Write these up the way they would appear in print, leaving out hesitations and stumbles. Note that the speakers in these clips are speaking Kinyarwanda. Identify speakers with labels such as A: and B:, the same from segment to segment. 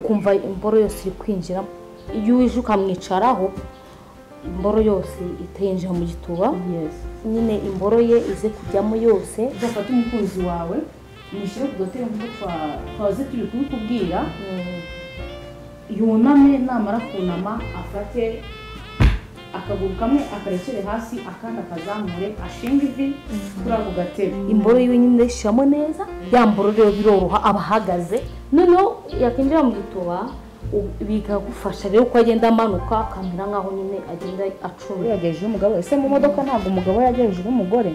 A: ukumva imboro yose iri kwinjira. Iyo uje ukamwicaraho imboro yose itenjira mu gituba. Nyine imboro ye ize kujyamo yose.
B: Ugafata umukunzi wawe umushyire ku gatebe nk'uko twaze turi kubikubwira, yuname, namara kunama afate akaguru kamwe akarekere hasi, akandi akazamure, ashinga ivi kuri ako gatebe.
A: Imboro yiwe nyine ishamo neza, ya mboro rero biroroha abahagaze. Noneho yakinjira mu gituba bikagufasha rero uko agenda amanuka akamera nkaho nyine agenda acunga.
B: Yagejeje umugabo, ese mu modoka ntabwo umugabo yagejeje umugore?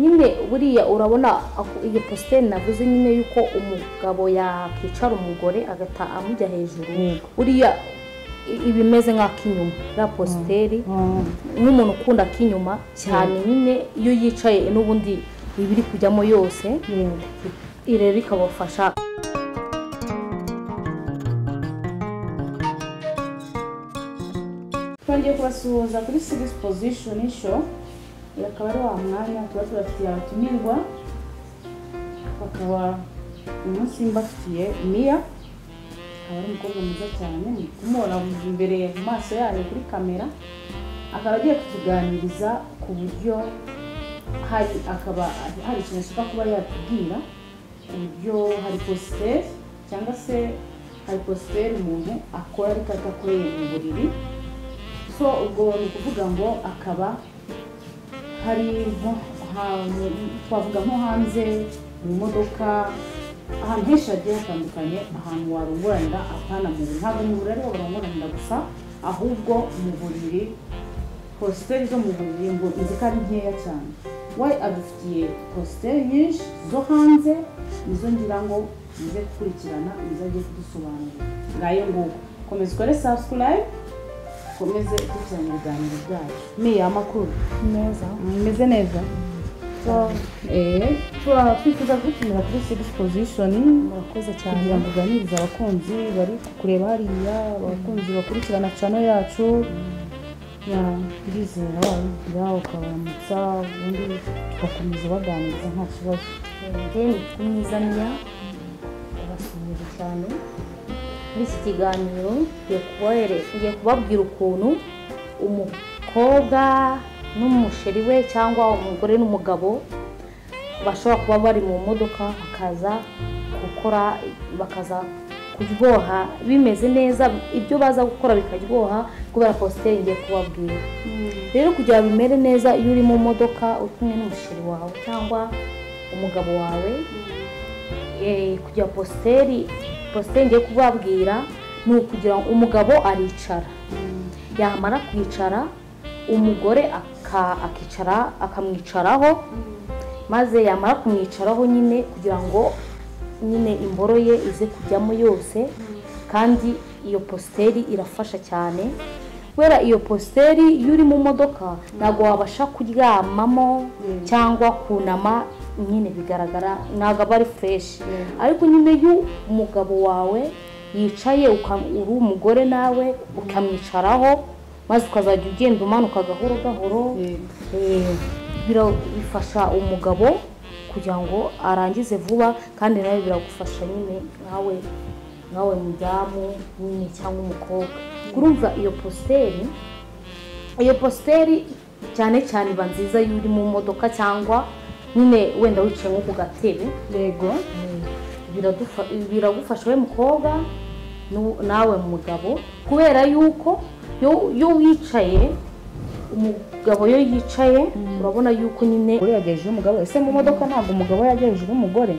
A: Nyine buriya urabona iyo positeri navuze nyine yuko umugabo yakicara umugore agata amujya hejuru. Buriya ibimeze nk'ak'inyuma ya positeri, nk'umuntu ukunda ak'inyuma cyane. Nyine iyo yicaye n'ubundi ibiri kujyamo yose, rero ikabafasha.
B: Twongeye kubasuhuza kuri Series Position Show. Akaba ari wa mwanya tuba turafitiye abatumirwa, bakaba umunsi mbafitiye Mia. Akaba ari umukobwa mwiza cyane, kumubona imbere mu maso yayo kuri kamera. Akaba agiye kutuganiriza ku buryo hari ikintu ashaka kuba yatubwira, uburyo hari positeri cyangwa se hari positeri umuntu akora ariko adakoreye mu buriri. So ubwo ni ukuvuga ngo akaba hari twavuga nko hanze mu modoka, ahantu henshi hagiye hatandukanye, ahantu warongoranira apana mu buriri. Ntabwo mu buriri ariho barongoranira gusa, ahubwo mu buriri, positeri zo mu buriri ngo inzi ko ari nkeya cyane. We adufitiye positeri nyinshi zo hanze, nizo ngira ngo nize gukurikirana, nizo agiye kudusobanurira. Ngayo nguko komeza ukore subscribe, komeze gukurikirana ibiganiro byacu. Mia, amakuru
A: Neza.
B: Meze neza? Twifuza gutumira kuri Series Position.
A: Murakoze cyane.
B: Kugira ngo uganirize abakunzi bari kureba hariya, abakunzi bakurikirana channel yacu. Ndizera wabigira ukabaramutsa, ubundi tugakomeza baganiriza nta kibazo.
A: Ni kumwiza Mia, abasuhuza cyane. Muri iki kiganiro ngiye kubabwira ukuntu umukobwa n'umusheri we cyangwa umugore n'umugabo bashobora kuba bari mu modoka bakaza kuryoha bimeze neza, ibyo baza gukora bikaryoha kubera positeri ngiye kubabwira. Rero kugira bimere neza, iyo uri mu modoka uri kumwe n'umusheri wawe cyangwa umugabo wawe, kugira positeri ngiye kubabwira ni ukugira ngo umugabo aricara, yamara kwicara umugore akamwicaraho, maze yamara kumwicaraho nyine kugira ngo nyine imboro ye ize kujyamo yose. Kandi iyo positeri irafasha cyane, kubera iyo positeri iyo uri mu modoka ntabwo wabasha kuryamamo cyangwa kunama, nyine bigaragara ntabwo aba ari fresh. Ariko nyine iyo umugabo wawe yicaye uri umugore nawe ukamwicaraho, maze ukazajya ugenda umanuka gahoro gahoro, bifasha umugabo kugira ngo arangize vuba, kandi nawe biragufasha nyine nkawe mudamu nyine cyangwa umukobwa. Kurumva iyo positeri cyane cyane iba nziza iyo uri mu modoka cyangwa nyine wenda wicaye nko ku gatebe.
B: Yego,
A: biragufasha we mukobwa nawe mugabo, kubera yuko yo wicaye, umugabo yo yicaye urabona yuko nyine
B: yagejeje umugabo. Ese mu modoka ntabwo umugabo yagejeje umugore?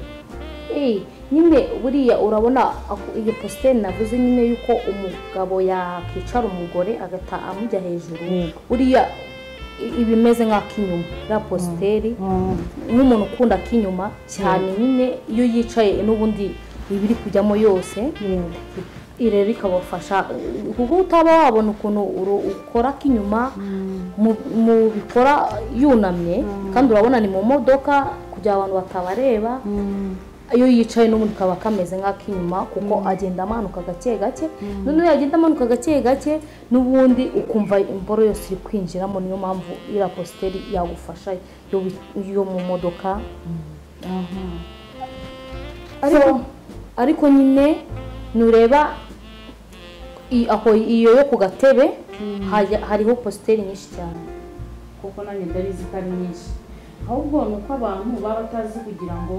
A: Nyine buriya urabona iyo positeri navuze nyine yuko umugabo yakicara umugore agata amujya hejuru. Buriya ibimeze nk'ak'inyuma ya positeri, nk'umuntu ukunda ak'inyuma cyane. Nyine iyo yicaye n'ubundi ibiri kujyamo yose, rero ikabafasha kuko utaba wabona ukuntu ukora ak'inyuma mu bikora yunamye, kandi urabona ni mu modoka kugira abantu batabareba. Iyo yicaye n'ubundi kaba kameze nk'ak'inyuma kuko agenda amanuka gake gake. Noneho yagenda amanuka gake gake n'ubundi ukumva imboro yose iri kwinjiramo. Niyo mpamvu iriya positeri yagufasha yo mu modoka. Ariko nyine nureba aho iyo yo ku gatebe hariho positeri nyinshi cyane
B: kuko nanjye ndabizi ko ari nyinshi ahubwo ni uko abantu baba batazi kugira ngo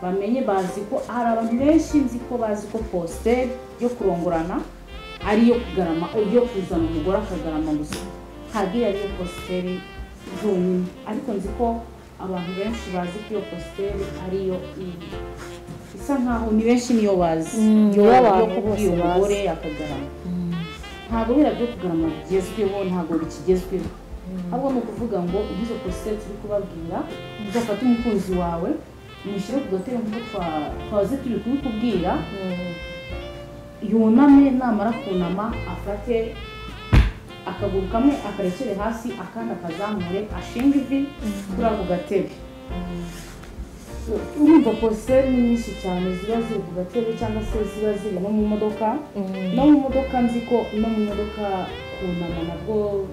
B: bamenye bazi ko hari abantu benshi nzi ko bazi ko positeri yo kurongorana ari iyo kugarama iyo kuzana umugore akagarama gusa ntabwo iyo ariyo positeri zonyine ariko nzi ko abantu benshi bazi ko iyo positeri ariyo isa nkaho ni benshi niyo bazi yo kubwira umugore akagarama ntabwo biriya byo kugarama bigezweho ntabwo bikigezweho ahubwo ni ukuvuga ngo izo positeri turi kubabwira ugafata umukunzi wawe umushyire ku gatebe nk'uko twaze turi kubikubwira yuname namara kunama afate akaguru kamwe akarekere hasi akandi akazamure ashinga ivi kuri ako gatebe urumva positeri ni nyinshi cyane ziba ziri ku gatebe cyangwa se ziba ziri no mu modoka nzi ko no mu modoka kunama nabwo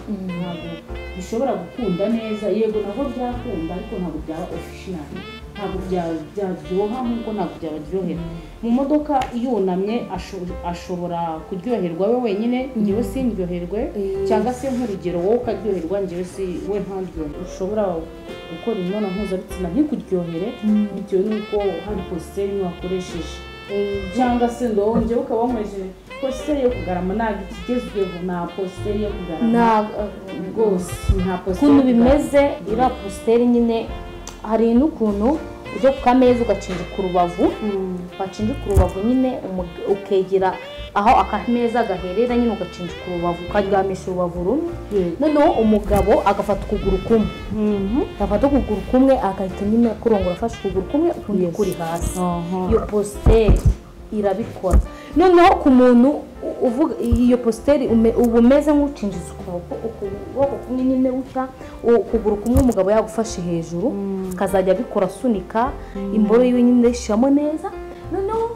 B: ntabwo bishobora gukunda neza yego nabwo byakunda ariko ntabwo byaba ofishinali ntabwo byaryoha nk'uko ntabwo byaryohera mu modoka yunamye ashobora kuryoherwa we wenyine njyewe sindyoherwe cyangwa se nk'urugero wowe ukaryoherwa njyewe si we ntaryoherwe ushobora gukora imibonano mpuzabitsina ntikuryohere bitewe n'uko hari positeri wakoresheje cyangwa se ndobo njyewe ukaba wankoresheje positeri yo kugarama ntabwo ikigezweho nta positeri yo kugarama rwose nta positeri
A: ukuntu bimeze iriya positeri nyine hari n'ukuntu ujya ku kameza ugacinjika urubavu wacinjika urubavu nyine ukegera aho akameza gaherera nyine ugacinjika urubavu ukaryamisha urubavu rumwe noneho umugabo agafata ukuguru kumwe agafata ukuguru kumwe agahita nyine kurongora afashe ukuguru kumwe ukundi kuri hasi iyo positeri irabikora noneho ku muntu uvuga iyo positeri uba umeze nk'ucinjiza ukuboko kumwe nyine utya ukuguru kumwe umugabo yagufashe hejuru akazajya abikora asunika imboro yiwe nyine ishyiramo neza noneho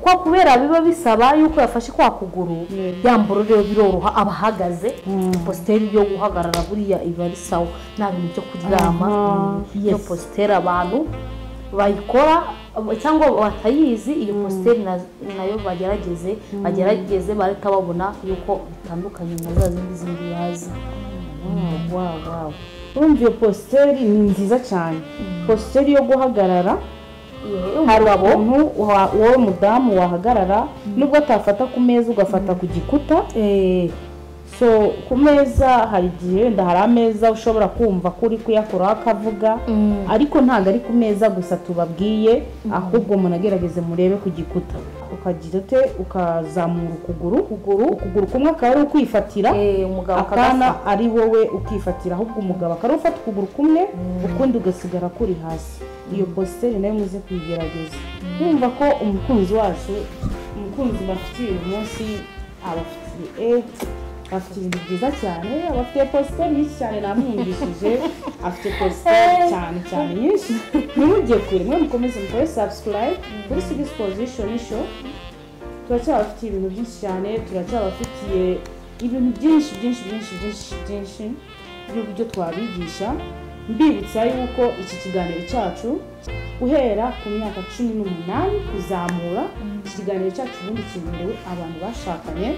A: kwa kubera biba bisaba yuko yafashe kwa kuguru ya mboro rero biroroha aba ahagaze positeri yo guhagarara buriya iba ari sawa nta bintu byo kuryama iyo positeri abantu bayikora cyangwa batayizi iyo positeri nayo bagerageze bahita babona yuko bitandukanye na za zindi yazi
B: urumva iyo positeri ni nziza cyane positeri yo guhagarara hari abantu wowe mudamu wahagarara nubwo atafata ku meza ugafata ku gikuta so ku meza hari igihe wenda hari ameza ushobora kumva ko uri kuyakoraho akavuga ariko ntabwo ari ku meza gusa tubabwiye ahubwo munagerageze murebe ku gikuta ukagira ute ukazamura ukuguru kumwe akaba ari ukwifatira akana ari wowe ukifatira ahubwo umugabo akaba ufata ukuguru kumwe ukundi ugasigara kuri hasi iyo positeri nayo muze kuyigerageza kumva ko umukunzi wacu umukunzi bafitiye uyu munsi abafitiye afite ibintu byiza cyane abafite positeri nyinshi cyane namwumvishije afite positeri cyane nyinshi ntimujye kure mwe mukomeze mukore subscribe kuri Sigis Position Show turacyabafitiye ibintu byinshi cyane turacyabafitiye ibintu byinshi by'uburyo twabigisha mbibutsa yuko iki kiganiro cyacu guhera ku myaka 18 kuzamura iki kiganiro cyacu ubundi kiberewe abantu bashakanye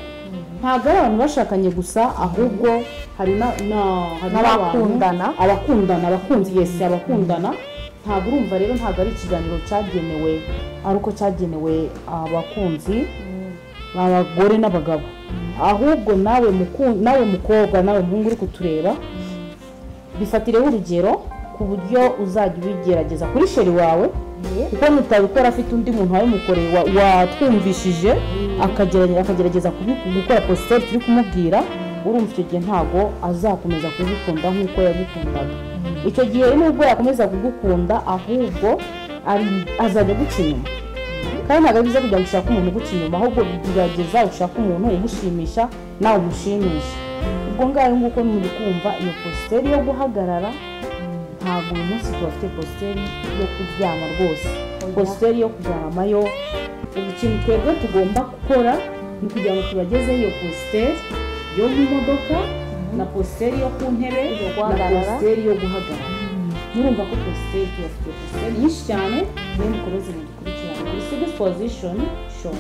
B: ntabwo ari abantu bashakanye gusa ahubwo hari abakundana ntabwo urumva rero ntabwo ari ikiganiro cyagenewe ari uko cyagenewe abakunzi abagore n'abagabo ahubwo nawe mukobwa nawe muhungu uri kutureba bifatireho urugero ku buryo uzajya ubigerageza kuri sheri wawe kuko nutabikora afite undi muntu wabimukoreye watwumvishije akagerageza gukora positeri turi kumubwira urumva icyo gihe ntabwo azakomeza kubikunda nk'uko yabikundaga icyo gihe nubwo yakomeza kugukunda ahubwo azajya guca inyuma kandi ntabwo ari byiza kujya gushaka umuntu uguca inyuma ahubwo gerageza ushaka umuntu umushimisha nawe umushimisha ubwo ngaho nguko muri kumva iyo positeri yo guhagarara ntabwo uyu munsi tubafite positeri yo kuryama rwose positeri yo kuryamayo ikintu twebwe tugomba gukora ni kugira ngo tubagezeho iyo positeri yo mu modoka na positeri yo ku ntebe na positeri yo guhagarara murumva ko positeri tubafite positeri nyinshi cyane niyo mukomeze mudukurikirane kuri Sigis Position Show.